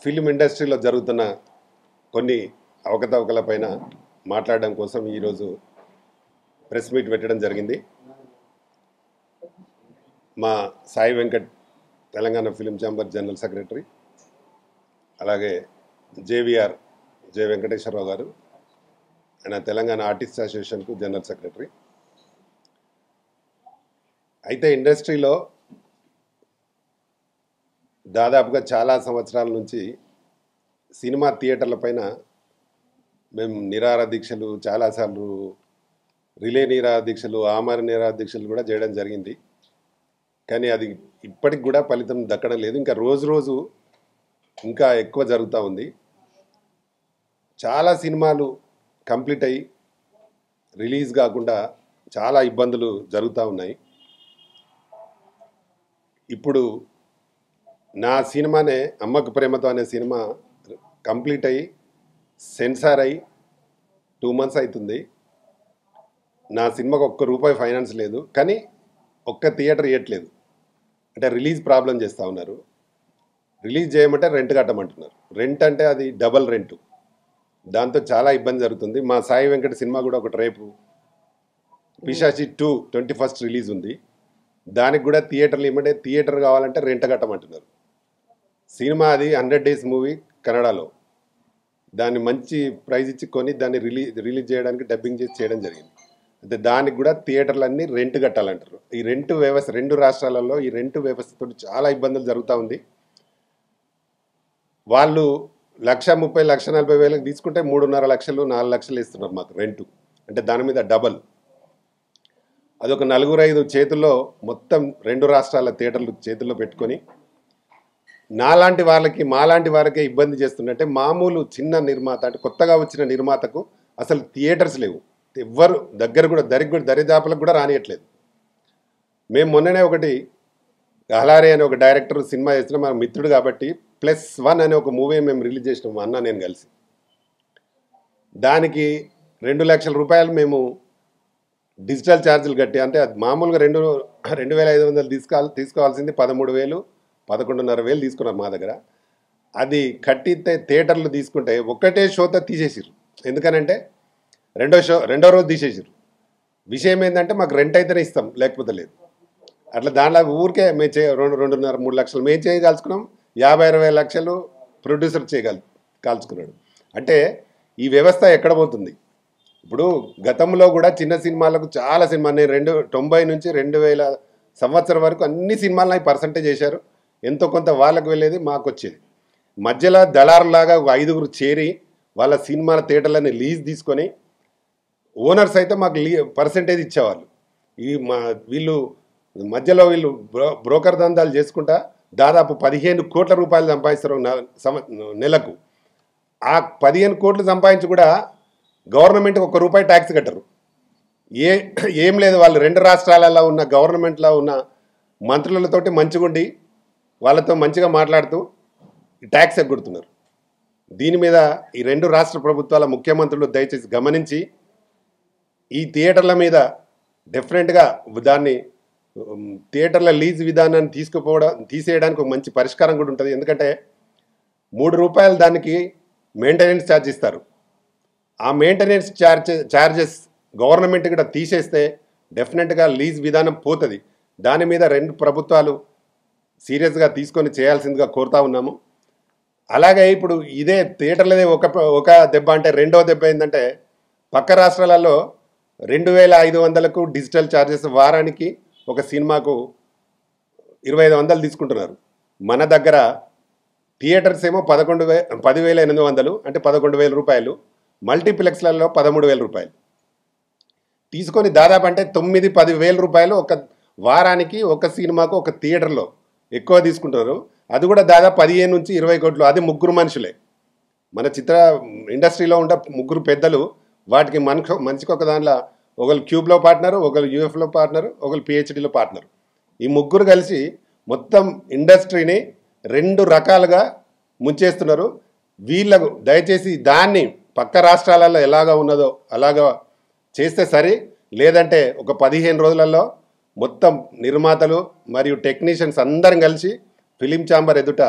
Film ఇండస్ట్రీలో జరుగుతున్న కొన్ని అవకతవకలపైన మాట్లాడడం కోసం ఈరోజు ప్రెస్ మీట్ పెట్టడం జరిగింది. మా Sai Venkat Telangana film chamber general secretary, అలాగే జేవిఆర్ జె వెంకటేశ్వరరావు గారు, ఆయన తెలంగాణ ఆర్టిస్ట్ అసోసియేషన్కు జనరల్ సెక్రటరీ. అయితే ఇండస్ట్రీలో దాదాపుగా చాలా సంవత్సరాల నుంచి సినిమా థియేటర్ల పైన మేము నిరాహార దీక్షలు, చాలాసార్లు రిలే నిరాహార దీక్షలు, ఆమర నిరాహార దీక్షలు కూడా చేయడం జరిగింది. కానీ అది ఇప్పటికి కూడా ఫలితం దక్కడం లేదు. ఇంకా రోజు రోజు ఇంకా ఎక్కువ జరుగుతూ ఉంది. చాలా సినిమాలు కంప్లీట్ అయ్యి రిలీజ్ కాకుండా చాలా ఇబ్బందులు జరుగుతూ ఉన్నాయి. ఇప్పుడు నా సినిమానే అమ్మకు ప్రేమతో అనే సినిమా కంప్లీట్ అయ్యి సెన్సార్ అయ్యి 2 months అవుతుంది. నా సినిమాకు ₹1 ఫైనాన్స్ లేదు, కానీ ఒక్క థియేటర్ ఇవ్వట్లేదు. అంటే రిలీజ్ ప్రాబ్లం చేస్తూ ఉన్నారు. రిలీజ్ చేయమంటే రెంట్ కట్టమంటున్నారు. రెంట్ అంటే అది డబల్ రెంటు. దాంతో చాలా ఇబ్బంది జరుగుతుంది. మా సాయి వెంకట సినిమా కూడా ఒకటి రేపు పిశాచి 2 21st రిలీజ్ ఉంది. దానికి కూడా థియేటర్లు ఇవ్వమంటే థియేటర్ కావాలంటే రెంట్ కట్టమంటున్నారు. సినిమా అది 100 days మూవీ కన్నడలో. దాన్ని మంచి ప్రైజ్ ఇచ్చి కొని దాన్ని రిలీజ్ చేయడానికి డబ్బింగ్ చేసి చేయడం జరిగింది. అయితే దానికి కూడా థియేటర్లన్నీ రెంట్ కట్టాలంటారు. ఈ రెంట్ వ్యవస్థ 2 రాష్ట్రాలలో ఈ రెంట్ వ్యవస్థతో చాలా ఇబ్బందులు జరుగుతూ ఉంది. వాళ్ళు 1,30,000 1,40,000 తీసుకుంటే 3.5 లక్షలు 4 లక్షలు ఇస్తున్నారు మాకు రెంటు. అంటే దాని మీద డబల్. అదొక 4-5 చేతుల్లో మొత్తం 2 రాష్ట్రాల థియేటర్లు చేతుల్లో పెట్టుకొని మాలాంటి వారికే ఇబ్బంది చేస్తున్నట్టే. మామూలు చిన్న నిర్మాత, అంటే కొత్తగా వచ్చిన నిర్మాతకు అసలు థియేటర్స్ లేవు. ఎవ్వరు దగ్గర కూడా దరిదాపులకు కూడా రానియట్లేదు. మేము మొన్ననే ఒకటి అహలారే అనే ఒక డైరెక్టర్ సినిమా చేసిన మా మిత్రుడు కాబట్టి +1 అనే ఒక మూవీ మేము రిలీజ్ చేసినాం, మా అన్న నేను కలిసి. దానికి ₹2 లక్షల మేము డిజిటల్ ఛార్జీలు కట్టి, అంటే అది మామూలుగా 2,500 తీసుకోవాల్సింది 13,000 11,500 తీసుకున్నారు మా దగ్గర. అది కట్టితే థియేటర్లు తీసుకుంటే ఒక్కటే షోతో తీసేసారు. ఎందుకనంటే రెండో రోజు తీసేసారు. విషయం ఏంటంటే మాకు రెంట్ అయితేనే ఇస్తాం, లేకపోతే లేదు. అట్లా దాంట్లో ఊరికే మేము 2.5-3 లక్షలు మేము చేయగలుచుకున్నాం. 50-60 లక్షలు ప్రొడ్యూసర్ కాల్చుకున్నాడు. అంటే ఈ వ్యవస్థ ఎక్కడ పోతుంది? ఇప్పుడు గతంలో కూడా చిన్న సినిమాలకు చాలా సినిమా, నేను 90 నుంచి 2000 సంవత్సరం వరకు అన్ని సినిమాలను అవి పర్సంటేజ్ చేశారు. ఎంతో కొంత వాళ్ళకు వెళ్ళేది, మాకు వచ్చేది. మధ్యలో దళారులాగా ఒక 5గురు చేరి వాళ్ళ సినిమాల థియేటర్లని లీజ్ తీసుకొని ఓనర్స్ అయితే మాకు పర్సంటేజ్ ఇచ్చేవాళ్ళు. వీళ్ళు మధ్యలో బ్రోకర్ దందాలు చేసుకుంటా దాదాపు 15 కోట్ల రూపాయలు సంపాదిస్తారు నెలకు. ఆ 15 కోట్లు సంపాదించి కూడా గవర్నమెంట్కి ₹1 ట్యాక్స్ కట్టరు. ఏం లేదు, వాళ్ళు 2 రాష్ట్రాలలో ఉన్న గవర్నమెంట్లో ఉన్న మంత్రులతోటి మంచిగుండి వాళ్ళతో మంచిగా మాట్లాడుతూ ట్యాక్స్ ఎగ్గొడుతున్నారు. దీని మీద ఈ 2 రాష్ట్ర ప్రభుత్వాల ముఖ్యమంత్రులు దయచేసి గమనించి ఈ థియేటర్ల మీద డెఫినెట్గా దాన్ని థియేటర్ల లీజ్ విధానాన్ని తీసేయడానికి ఒక మంచి పరిష్కారం కూడా ఉంటుంది. ఎందుకంటే ₹3 దానికి మెయింటెనెన్స్ ఛార్జ్ ఇస్తారు. ఆ మెయింటెనెన్స్ ఛార్జెస్ గవర్నమెంట్ కూడా తీసేస్తే డెఫినెట్గా లీజ్ విధానం పోతుంది. దాని మీద 2 ప్రభుత్వాలు సీరియస్గా తీసుకొని చేయాల్సిందిగా కోరుతా ఉన్నాము. అలాగే ఇప్పుడు ఇదే థియేటర్లదే ఒక దెబ్బ అంటే, రెండో దెబ్బ ఏంటంటే పక్క రాష్ట్రాలలో 2,500కు డిజిటల్ ఛార్జెస్, వారానికి ఒక సినిమాకు 2,500 తీసుకుంటున్నారు. మన దగ్గర థియేటర్స్ ఏమో 10,800 అంటే ₹11,000, మల్టీప్లెక్స్లలో ₹13,000 తీసుకొని దాదాపు అంటే ₹9,000-10,000 ఒక వారానికి ఒక సినిమాకు ఒక థియేటర్లో ఎక్కువ తీసుకుంటున్నారు. అది కూడా దాదాపు 15 నుంచి 20 కోట్లు. అది 3 మనుషులే. మన చిత్ర ఇండస్ట్రీలో ఉండే 3 పెద్దలు. వాటికి మనిషికి ఒక దాంట్లో ఒకరు క్యూబ్లో పార్ట్నరు, ఒకరు యూఎఫ్లో పార్ట్నరు, ఒకరు పిహెచ్డీలో పార్ట్నరు. ఈ 3 కలిసి మొత్తం ఇండస్ట్రీని 2 రకాలుగా ముంచేస్తున్నారు. వీళ్ళకు దయచేసి దాన్ని పక్క రాష్ట్రాలలో ఎలాగా ఉన్నదో అలాగా చేస్తే సరి. లేదంటే ఒక 15 రోజులలో మొత్తం నిర్మాతలు మరియు టెక్నీషియన్స్ అందరం కలిసి ఫిలిం ఛాంబర్ ఎదుట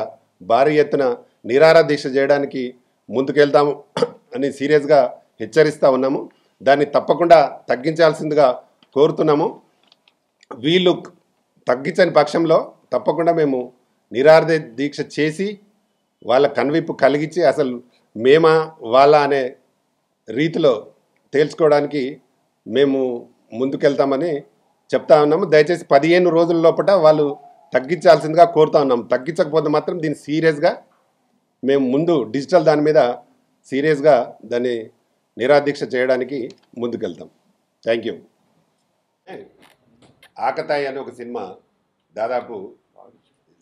భారీ ఎత్తున నిరాహార దీక్ష చేయడానికి ముందుకెళ్తాము అని సీరియస్గా హెచ్చరిస్తూ ఉన్నాము. దాన్ని తప్పకుండా తగ్గించాల్సిందిగా కోరుతున్నాము. వీళ్ళు తగ్గించని పక్షంలో తప్పకుండా మేము నిరాహార దీక్ష చేసి వాళ్ళ కనువిప్పు కలిగించి అసలు మేమా వాళ్ళ అనే రీతిలో తేల్చుకోవడానికి మేము ముందుకెళ్తామని చెప్తా ఉన్నాము. దయచేసి 15 రోజుల లోపల వాళ్ళు తగ్గించాల్సిందిగా కోరుతా ఉన్నాము. తగ్గించకపోతే మాత్రం దీన్ని సీరియస్గా మేము ముందు డిజిటల్ దాని మీద సీరియస్గా దాన్ని నిరాదీక్ష చేయడానికి ముందుకెళ్తాం. Thank you. ఆకతాయి అనే ఒక సినిమా దాదాపు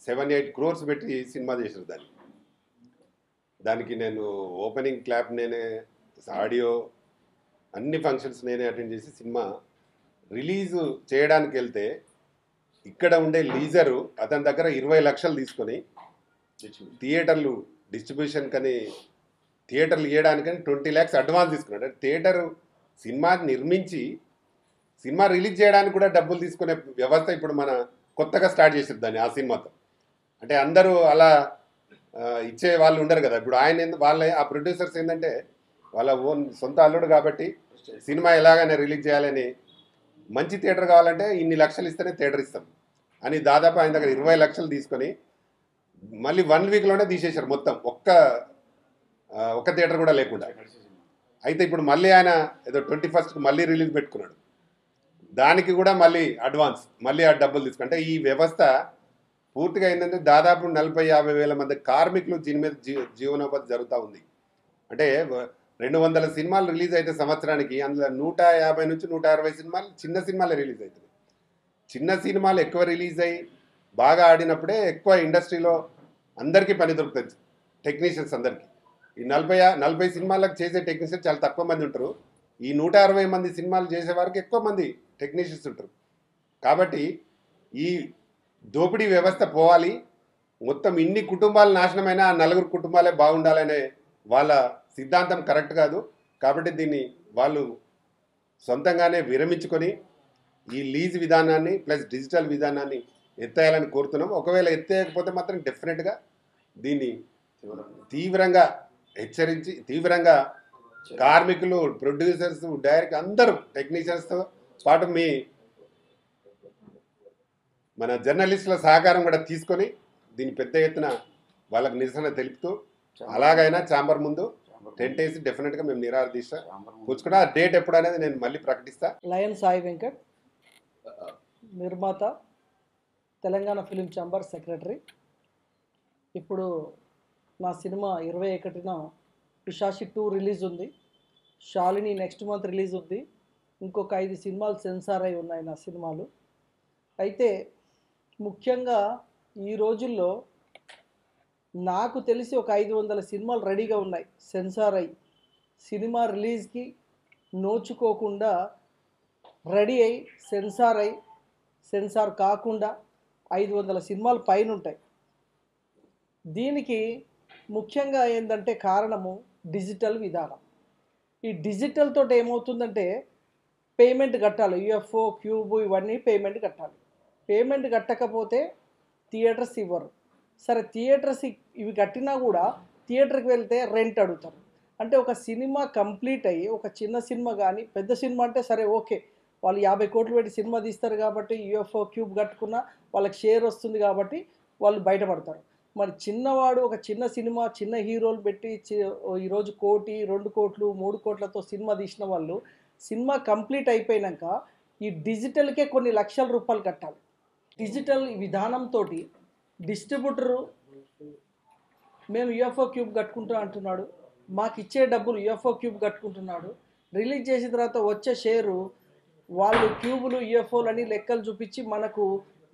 7-8 crores పెట్టి సినిమా చేశారు. దానికి నేను ఓపెనింగ్ క్లాప్ నేనే, ఆడియో అన్ని ఫంక్షన్స్ నేనే అటెండ్ చేసి సినిమా రిలీజ్ చేయడానికి వెళ్తే ఇక్కడ ఉండే లీజరు అతని దగ్గర 20 లక్షలు తీసుకొని థియేటర్లు డిస్ట్రిబ్యూషన్ కని థియేటర్లు ఇవ్వడానికని 20 lakhs అడ్వాన్స్ తీసుకున్నాడు. అంటే థియేటరు సినిమా నిర్మించి సినిమా రిలీజ్ చేయడానికి కూడా డబ్బులు తీసుకునే వ్యవస్థ ఇప్పుడు మన కొత్తగా స్టార్ట్ చేసారు దాన్ని. ఆ సినిమాతో అంటే అందరూ అలా ఇచ్చే వాళ్ళు ఉండరు కదా. ఇప్పుడు ఆయన వాళ్ళ ఆ ప్రొడ్యూసర్స్ ఏంటంటే వాళ్ళ ఓన్ సొంత అల్లుడు కాబట్టి సినిమా ఎలాగైనా రిలీజ్ చేయాలని, మంచి థియేటర్ కావాలంటే ఇన్ని లక్షలు ఇస్తేనే థియేటర్ ఇస్తాం అని దాదాపు ఆయన దగ్గర 20 లక్షలు తీసుకొని మళ్ళీ 1 weekలోనే తీసేశారు మొత్తం. ఒక్క థియేటర్ కూడా లేకుండా. అయితే ఇప్పుడు మళ్ళీ ఆయన ఏదో 21st మళ్ళీ రిలీజ్ పెట్టుకున్నాడు. దానికి కూడా మళ్ళీ అడ్వాన్స్ మళ్ళీ ఆ డబ్బులు తీసుకుంటే ఈ వ్యవస్థ పూర్తిగా ఏంటంటే దాదాపు 40-50 వేల మంది కార్మికులు దీని మీద జీవనోపాధి జరుగుతూ ఉంది. అంటే 200 సినిమాలు రిలీజ్ అయితే సంవత్సరానికి అందులో 150 నుంచి 160 సినిమాలు చిన్న సినిమాలే రిలీజ్ అవుతుంది. చిన్న సినిమాలు ఎక్కువ రిలీజ్ అయ్యి బాగా ఆడినప్పుడే ఎక్కువ ఇండస్ట్రీలో అందరికీ పని దొరుకుతుంది, టెక్నీషియన్స్ అందరికీ. ఈ 40 సినిమాలకు చేసే టెక్నీషియన్స్ చాలా తక్కువ మంది ఉంటారు. ఈ 160 మంది సినిమాలు చేసే వారికి ఎక్కువ మంది టెక్నీషియన్స్ ఉంటారు. కాబట్టి ఈ దోపిడీ వ్యవస్థ పోవాలి, మొత్తం ఇన్ని కుటుంబాలు నాశనమైనా ఆ 4 కుటుంబాలే బాగుండాలనే వాళ్ళ సిద్ధాంతం కరెక్ట్ కాదు. కాబట్టి దీన్ని వాళ్ళు సొంతంగానే విరమించుకొని ఈ లీజ్ విధానాన్ని ప్లస్ డిజిటల్ విధానాన్ని ఎత్తేయాలని కోరుతున్నాం. ఒకవేళ ఎత్తేయకపోతే మాత్రం డెఫినెట్గా దీన్ని తీవ్రంగా హెచ్చరించి తీవ్రంగా కార్మికులు, ప్రొడ్యూసర్స్, డైరెక్ట్ అందరూ టెక్నీషియన్స్తో పాటు మన జర్నలిస్టుల సహకారం కూడా తీసుకొని దీన్ని పెద్ద ఎత్తున వాళ్ళకు నిరసన తెలుపుతూ అలాగైనా ఛాంబర్ ముందు టెంట్ వేసి డెఫినెట్గా మేము నిరాహార దీక్ష కూర్చుకుంటా. ఆ డేట్ ఎప్పుడు అనేది నేను మళ్ళీ ప్రకటిస్తా. లయన్ సాయి వెంకట్, నిర్మాత, తెలంగాణ ఫిలిం ఛాంబర్ సెక్రటరీ. ఇప్పుడు నా సినిమా 21న పిశాచి 2 రిలీజ్ ఉంది. శాలిని నెక్స్ట్ మంత్ రిలీజ్ ఉంది. ఇంకొక 5 సినిమాలు సెన్సార్ అయి ఉన్నాయి నా సినిమాలు. అయితే ముఖ్యంగా ఈ రోజుల్లో నాకు తెలిసి ఒక 500 సినిమాలు రెడీగా ఉన్నాయి సెన్సార్ అయ్యి, సినిమా రిలీజ్కి నోచుకోకుండా రెడీ అయ్యి సెన్సార్ కాకుండా 500 సినిమాలు పైన ఉంటాయి. దీనికి ముఖ్యంగా ఏంటంటే కారణము డిజిటల్ విధానం. ఈ డిజిటల్ తోటి ఏమవుతుందంటే పేమెంట్ కట్టాలి, యూఎఫ్ఓ, క్యూబ్ ఇవన్నీ పేమెంట్ కట్టాలి. పేమెంట్ కట్టకపోతే థియేటర్స్ ఇవ్వరు. సరే థియేటర్స్ ఇవి కట్టినా కూడా థియేటర్కి వెళ్తే రెంట్ అడుగుతారు. అంటే ఒక సినిమా కంప్లీట్ అయ్యి ఒక చిన్న సినిమా కానీ పెద్ద సినిమా అంటే సరే ఓకే, వాళ్ళు 50 కోట్లు పెట్టి సినిమా తీస్తారు కాబట్టి యూఎఫ్ఓ క్యూబ్ కట్టుకున్నా వాళ్ళకి షేర్ వస్తుంది కాబట్టి వాళ్ళు బయటపడతారు. మరి చిన్నవాడు ఒక చిన్న సినిమా చిన్న హీరోలు పెట్టి ఈరోజు 1 కోటి 2 కోట్లు 3 కోట్లతో సినిమా తీసిన వాళ్ళు సినిమా కంప్లీట్ అయిపోయాక ఈ డిజిటల్కే కొన్ని లక్షల రూపాయలు కట్టాలి. డిజిటల్ విధానంతో డిస్ట్రిబ్యూటరు మేము యూఎఫ్ఓ క్యూబ్ కట్టుకుంటా అంటున్నాడు, మాకు ఇచ్చే డబ్బులు యూఎఫ్ఓ క్యూబ్ కట్టుకుంటున్నాడు. రిలీజ్ చేసిన తర్వాత వచ్చే షేరు వాళ్ళు క్యూబులు యూఎఫ్ఓలు అని లెక్కలు చూపించి మనకు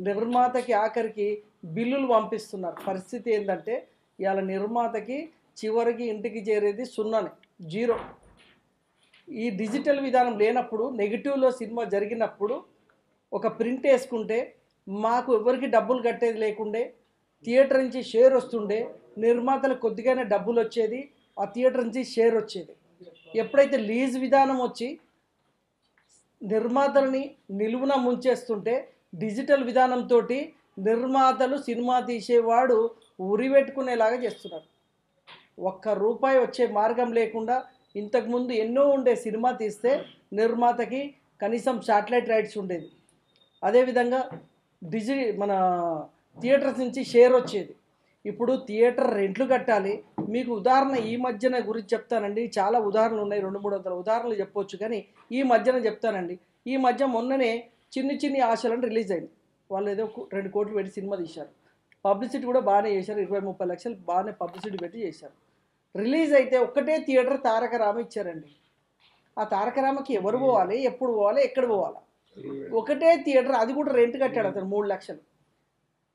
నిర్మాతకి ఆఖరికి బిల్లులు పంపిస్తున్నారు. పరిస్థితి ఏంటంటే ఇవాళ నిర్మాతకి చివరికి ఇంటికి చేరేది 0. ఈ డిజిటల్ విధానం లేనప్పుడు నెగిటివ్లో సినిమా జరిగినప్పుడు ఒక ప్రింట్ వేసుకుంటే మాకు ఎవరికి డబ్బులు కట్టేది లేకుండే, థియేటర్ నుంచి షేర్ వస్తుండే, నిర్మాతలకు కొద్దిగానే డబ్బులు వచ్చేది, ఆ థియేటర్ నుంచి షేర్ వచ్చేది. ఎప్పుడైతే లీజ్ విధానం వచ్చి నిర్మాతలని నిలువున ముంచేస్తుంటే డిజిటల్ విధానంతో నిర్మాతలు సినిమా తీసేవాడు ఉరిపెట్టుకునేలాగా చేస్తున్నారు. ఒక్క రూపాయి వచ్చే మార్గం లేకుండా ఇంతకుముందు ఎన్నో ఉండే సినిమా తీస్తే నిర్మాతకి కనీసం శాటిలైట్ రైట్స్ ఉండేది. అదేవిధంగా మన థియేటర్స్ నుంచి షేర్ వచ్చేది. ఇప్పుడు థియేటర్ రెంట్లు కట్టాలి. మీకు ఉదాహరణ ఈ మధ్యన గురించి చెప్తానండి. చాలా ఉదాహరణలు ఉన్నాయి, 200-300 ఉదాహరణలు చెప్పొచ్చు, కానీ ఈ మధ్యన చెప్తానండి. ఈ మధ్య మొన్ననే చిన్ని ఆశలని రిలీజ్ అయింది. వాళ్ళు ఏదో 2 కోట్లు పెట్టి సినిమా తీశారు. పబ్లిసిటీ కూడా బాగానే చేశారు, 20-30 లక్షలు బాగానే పబ్లిసిటీ పెట్టి చేశారు. రిలీజ్ అయితే ఒక్కటే థియేటర్ తారక రామ ఇచ్చారండి. ఆ తారక రామకి ఎవరు పోవాలి, ఎప్పుడు పోవాలి, ఎక్కడ పోవాలి? ఒకటే థియేటర్, అది కూడా రెంట్ కట్టాడు అతను 3 లక్షలు.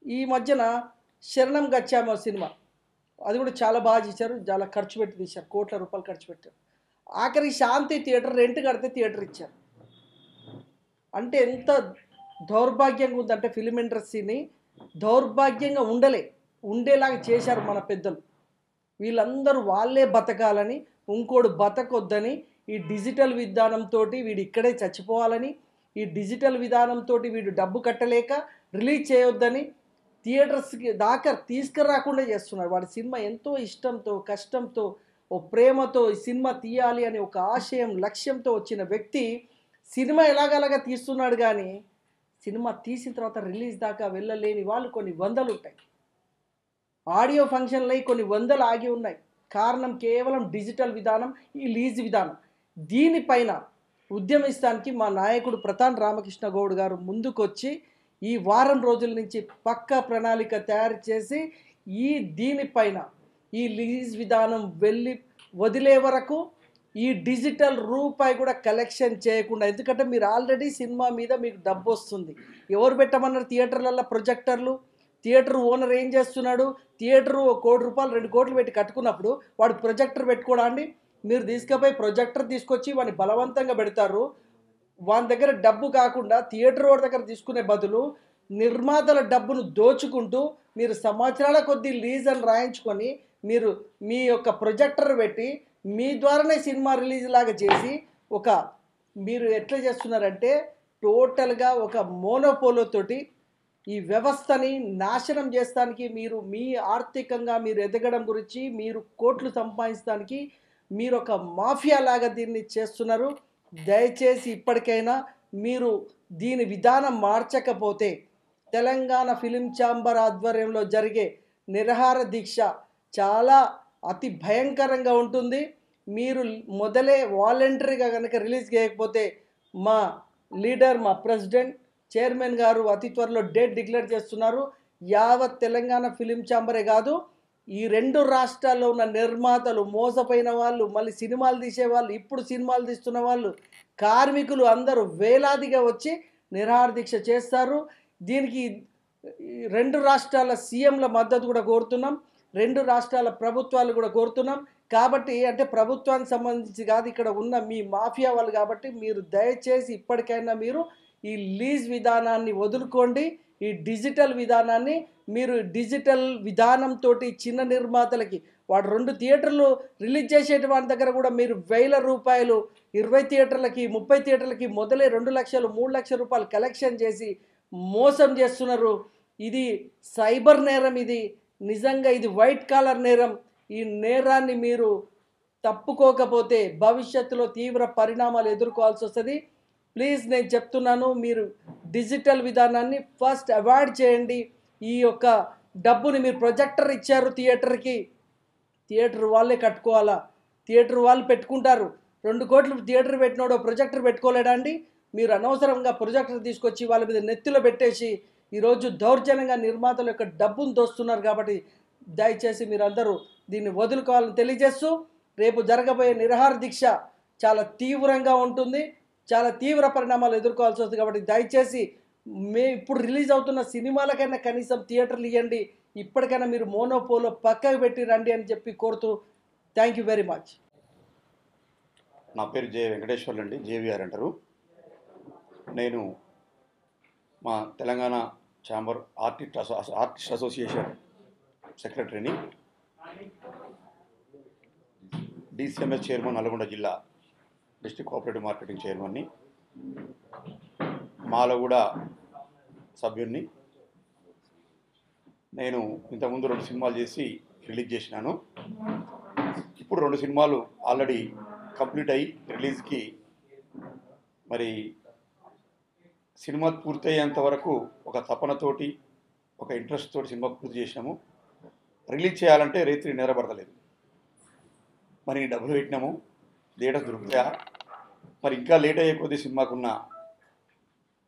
ఈ మధ్యన శరణం గచ్చామో సినిమా, అది కూడా చాలా బాగా చేశారు, చాలా ఖర్చు పెట్టి తీశారు, కోట్ల రూపాయలు ఖర్చు పెట్టారు. ఆఖరి శాంతి థియేటర్ రెంట్ కడితే థియేటర్ ఇచ్చారు. అంటే ఎంత దౌర్భాగ్యంగా ఉందంటే ఫిలిం ఇండస్ట్రీని దౌర్భాగ్యంగా ఉండేలాగా చేశారు మన పెద్దలు. వీళ్ళందరూ వాళ్ళే బతకాలని, ఇంకోడు బతకొద్దని, ఈ డిజిటల్ విధానంతో వీడు ఇక్కడే చచ్చిపోవాలని, ఈ డిజిటల్ విధానంతో వీడు డబ్బు కట్టలేక రిలీజ్ చేయొద్దని థియేటర్స్కి దాకా తీసుకురాకుండా చేస్తున్నారు. వాడి సినిమా ఎంతో ఇష్టంతో, కష్టంతో, ఓ ప్రేమతో ఈ సినిమా తీయాలి అని ఒక ఆశయం, లక్ష్యంతో వచ్చిన వ్యక్తి సినిమా ఎలాగలాగా తీస్తున్నాడు, కానీ సినిమా తీసిన తర్వాత రిలీజ్ దాకా వెళ్ళలేని వాళ్ళు కొన్ని వందలు ఉంటాయి. ఆడియో ఫంక్షన్లు అయి కొన్ని వందలు ఆగి ఉన్నాయి. కారణం కేవలం డిజిటల్ విధానం, ఈ లీజ్ విధానం. దీనిపైన ఉద్యమిస్తానికి మా నాయకుడు ప్రతాన్ రామకృష్ణ గౌడ్ గారు ముందుకొచ్చి ఈ వారం రోజుల నుంచి పక్కా ప్రణాళిక తయారు చేసి దీనిపైన ఈ లీజ్ విధానం వదిలే వరకు ఈ డిజిటల్ రూపాయి కూడా కలెక్షన్ చేయకుండా, ఎందుకంటే మీరు ఆల్రెడీ సినిమా మీద మీకు డబ్బు వస్తుంది. ఎవరు పెట్టమన్నారు థియేటర్లలో ప్రొజెక్టర్లు? థియేటర్ ఓనర్ ఏం చేస్తున్నాడు? థియేటరు ₹1 కోటి 2 కోట్లు పెట్టి కట్టుకున్నప్పుడు వాడు ప్రొజెక్టర్ పెట్టుకోడా అండి? మీరు తీసుకుపోయి ప్రొజెక్టర్ తీసుకొచ్చి వాడిని బలవంతంగా పెడతారు. వాని దగ్గర డబ్బు కాకుండా థియేటర్ వాడి దగ్గర తీసుకునే బదులు నిర్మాతల డబ్బును దోచుకుంటూ మీరు సంవత్సరాల కొద్దీ లీజ్ అని రాయించుకొని మీరు మీ యొక్క ప్రొజెక్టర్ పెట్టి మీ ద్వారానే సినిమా రిలీజ్ లాగా చేసి మీరు ఎట్లా చేస్తున్నారంటే టోటల్గా ఒక మోనోపోలోతోటి ఈ వ్యవస్థని నాశనం చేస్తానికి, మీరు మీ ఆర్థికంగా మీరు ఎదగడం గురించి, మీరు కోట్లు సంపాదించడానికి మీరు ఒక మాఫియా లాగా దీన్ని చేస్తున్నారు. దయచేసి ఇప్పటికైనా మీరు దీని విధానం మార్చకపోతే తెలంగాణ ఫిలిం ఛాంబర్ ఆధ్వర్యంలో జరిగే నిరాహార దీక్ష చాలా అతి భయంకరంగా ఉంటుంది. మీరు మొదలే వాలంటరీగా కనుక రిలీజ్ చేయకపోతే మా లీడర్, మా ప్రెసిడెంట్, చైర్మన్ గారు అతి త్వరలో డేట్ డిక్లేర్ చేస్తున్నారు. యావత్ తెలంగాణ ఫిలిం ఛాంబరే కాదు, ఈ 2 రాష్ట్రాల్లో ఉన్న నిర్మాతలు, మోసపోయిన వాళ్ళు, మళ్ళీ సినిమాలు తీసేవాళ్ళు, ఇప్పుడు సినిమాలు తీస్తున్న వాళ్ళు, కార్మికులు అందరూ వేలాదిగా వచ్చి నిరాహార దీక్ష చేస్తారు. దీనికి 2 రాష్ట్రాల సీఎంల మద్దతు కూడా కోరుతున్నాం, 2 రాష్ట్రాల ప్రభుత్వాలు కూడా కోరుతున్నాం. కాబట్టి అంటే ప్రభుత్వానికి సంబంధించి కాదు, ఇక్కడ ఉన్న మీ మాఫియా వాళ్ళు. కాబట్టి మీరు దయచేసి ఇప్పటికైనా మీరు ఈ లీజ్ విధానాన్ని వదులుకోండి. ఈ డిజిటల్ విధానాన్ని మీరు డిజిటల్ విధానంతో చిన్న నిర్మాతలకి వాడు 2 థియేటర్లు రిలీజ్ చేసేట వాడి దగ్గర కూడా మీరు ₹1000 20 థియేటర్లకి 30 థియేటర్లకి మొదలే 2 లక్షలు 3 లక్షల రూపాయలు కలెక్షన్ చేసి మోసం చేస్తున్నారు. ఇది సైబర్ నేరం, ఇది నిజంగా ఇది వైట్ కాలర్ నేరం. ఈ నేరాన్ని మీరు తప్పుకోకపోతే భవిష్యత్తులో తీవ్ర పరిణామాలు ఎదుర్కోవాల్సి వస్తుంది. ప్లీజ్ నేను చెప్తున్నాను, మీరు డిజిటల్ విధానాన్ని ఫస్ట్ అవాయిడ్ చేయండి. ఈ యొక్క డబ్బుని మీరు ప్రొజెక్టర్ ఇచ్చారు థియేటర్కి, థియేటర్ వాళ్ళే కట్టుకోవాలా? థియేటర్ వాళ్ళు పెట్టుకుంటారు. 2 కోట్లు థియేటర్ పెట్టినోడు ప్రొజెక్టర్ పెట్టుకోలేడా అండి? మీరు అనవసరంగా ప్రొజెక్టర్ తీసుకొచ్చి వాళ్ళ మీద నెత్తిలో పెట్టేసి ఈరోజు దౌర్జన్యంగా నిర్మాతల యొక్క డబ్బును దోస్తున్నారు. కాబట్టి దయచేసి మీరందరూ దీన్ని వదులుకోవాలని తెలియజేస్తూ, రేపు జరగబోయే నిరాహార దీక్ష చాలా తీవ్రంగా ఉంటుంది, చాలా తీవ్ర పరిణామాలు ఎదుర్కోవాల్సి వస్తుంది. కాబట్టి దయచేసి ఇప్పుడు రిలీజ్ అవుతున్న సినిమాలకైనా కనీసం థియేటర్లు ఇవ్వండి. ఇప్పటికైనా మీరు మోనోపోలో పక్కకు పెట్టి రండి అని చెప్పి కోరుతూ థ్యాంక్ యూ వెరీ మచ్. నా పేరు జే వెంకటేశ్వర్లు అండి, జేవిఆర్ అంటారు. నేను మా తెలంగాణ ఛాంబర్ ఆర్టిస్ట్ అసోసియేషన్ సెక్రటరీని, డిసిఎంఎస్ చైర్మన్, నల్గొండ జిల్లా డిస్ట్రిక్ట్ కోఆపరేటివ్ మార్కెటింగ్ చైర్మన్ని, మాలో కూడా సభ్యున్ని. నేను ఇంతకుముందు 2 సినిమాలు చేసి రిలీజ్ చేసినాను. ఇప్పుడు 2 సినిమాలు ఆల్రెడీ కంప్లీట్ అయ్యి రిలీజ్కి మరి సినిమా పూర్తయ్యేంత వరకు ఒక తపనతోటి ఒక ఇంట్రెస్ట్ తోటి సినిమా పూర్తి చేసినాము. రిలీజ్ చేయాలంటే రైతులు నిద్రపడతలేదు. మరి డబ్బులు పెట్టినాము, థియేటర్స్ దొరుకుతాయా, మరి ఇంకా లేట్ అయ్యే కొద్దీ సినిమాకున్న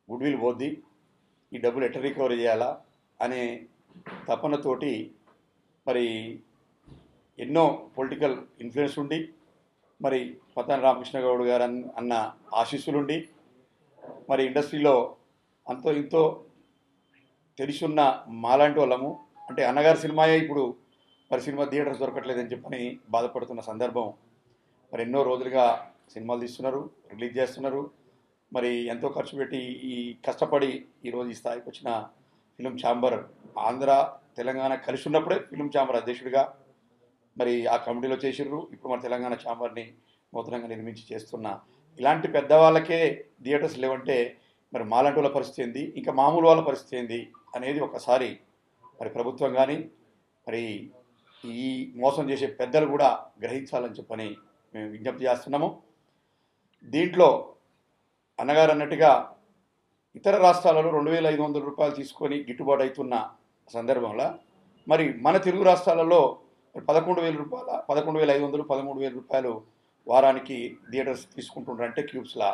గుడ్విల్ పోద్ది, ఈ డబ్బులు ఎట్లా రికవరీ చేయాలా అనే తపనతోటి మరి ఎన్నో పొలిటికల్ ఇన్ఫ్లుయెన్స్ ఉండి, మరి పతాన్ రామకృష్ణ గౌడ్ గారు అన్న ఆశీస్సులుండి, మరి ఇండస్ట్రీలో అంతో ఇంతో తెలిసున్న మాలాంటి వాళ్ళము, అంటే అన్నగారి సినిమాయే ఇప్పుడు మరి సినిమా థియేటర్స్ దొరకట్లేదని చెప్పని బాధపడుతున్న సందర్భం. మరి ఎన్నో రోజులుగా సినిమాలు తీస్తున్నారు, రిలీజ్ చేస్తున్నారు, మరి ఎంతో ఖర్చు పెట్టి ఈ కష్టపడి ఈరోజు ఈ స్థాయికి వచ్చిన ఫిలిం ఛాంబర్, ఆంధ్ర తెలంగాణ కలిసి ఉన్నప్పుడే ఫిలిం ఛాంబర్ అధ్యక్షుడిగా మరి ఆ కమిటీలో చేసిర్రు. ఇప్పుడు మన తెలంగాణ ఛాంబర్ని నూతనంగా నిర్మించి చేస్తున్న ఇలాంటి పెద్దవాళ్ళకే థియేటర్స్ లేవంటే మరి మాలాంటి వాళ్ళ పరిస్థితి ఏంది, ఇంకా మామూలు వాళ్ళ పరిస్థితి ఏంది అనేది ఒకసారి మరి ప్రభుత్వం కానీ మరి ఈ మోసం చేసే పెద్దలు కూడా గ్రహించాలని చెప్పని మేము విజ్ఞప్తి చేస్తున్నాము. దీంట్లో అన్నగారు అన్నట్టుగా ఇతర రాష్ట్రాలలో 2,500 రూపాయలు తీసుకొని గిట్టుబాటు అవుతున్న సందర్భంలో మరి మన తెలుగు రాష్ట్రాలలో 11,000 రూపాయల 11,500 13,000 రూపాయలు వారానికి థియేటర్స్ తీసుకుంటుండ్రంటే క్యూబ్స్లా.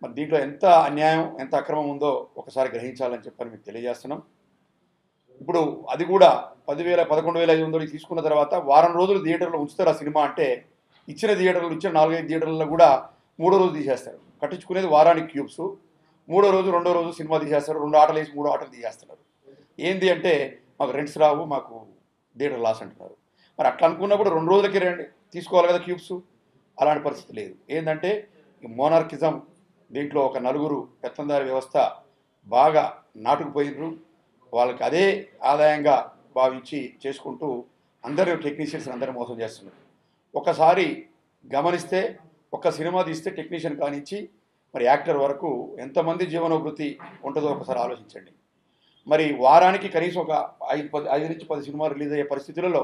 మరి దీంట్లో ఎంత అన్యాయం, ఎంత అక్రమం ఉందో ఒకసారి గ్రహించాలని చెప్పని మీకు తెలియజేస్తున్నాం. ఇప్పుడు అది కూడా 11,500 తీసుకున్న తర్వాత వారం రోజులు థియేటర్లో ఉంచుతారు ఆ సినిమా అంటే, ఇచ్చిన 4-5 థియేటర్లలో కూడా 3వ రోజు తీసేస్తారు. కట్టించుకునేది వారానికి క్యూబ్స్, 3వ రోజు 2వ రోజు సినిమా తీసేస్తారు. 2 ఆటలు వేసి 3 ఆటలు తీసేస్తున్నారు. ఏంది అంటే మాకు రెంట్స్ రావు, మాకు థియేటర్ లాస్ అంటున్నారు. మరి అట్లా అనుకున్నప్పుడు 2 రోజులకి తీసుకోవాలి కదా క్యూబ్స్. అలాంటి పరిస్థితి లేదు. ఏంటంటే మోనార్కిజం, దీంట్లో ఒక నలుగురు పెత్తందారి వ్యవస్థ బాగా నాటుకుపోయినరు. వాళ్ళకి అదే ఆదాయంగా భావించి చేసుకుంటూ అందరూ టెక్నీషియన్స్ అందరూ మోసం చేస్తున్నారు. ఒకసారి గమనిస్తే ఒక సినిమా తీస్తే టెక్నీషియన్ కానించి మరి యాక్టర్ వరకు ఎంతమంది జీవనోభృతి ఉంటుందో ఒకసారి ఆలోచించండి. మరి వారానికి కనీసం ఒక 5 నుంచి 10 సినిమాలు రిలీజ్ అయ్యే పరిస్థితులలో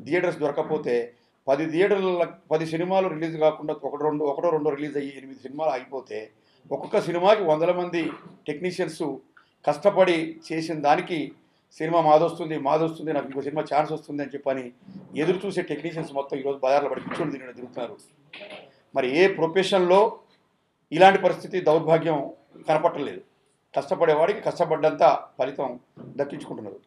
థియేటర్స్ దొరకకపోతే 10 సినిమాలు రిలీజ్ కాకుండా ఒకటో రెండో రిలీజ్ అయ్యి 8 సినిమాలు అయిపోతే ఒక్కొక్క సినిమాకి 100 మంది టెక్నీషియన్స్ కష్టపడి చేసిన దానికి సినిమా మాదొస్తుంది, నాకు ఇంకో సినిమా ఛాన్స్ వస్తుంది అని చెప్పని ఎదురు చూసే టెక్నీషియన్స్ మొత్తం ఈరోజు బజార్లో పడి కూర్చొని తిరుగుతున్నారు. మరి ఏ ప్రొఫెషన్లో ఇలాంటి పరిస్థితి, దౌర్భాగ్యం కనపట్టలేదు. కష్టపడేవాడికి కష్టపడ్డంత ఫలితం దక్కించుకుంటున్నారు.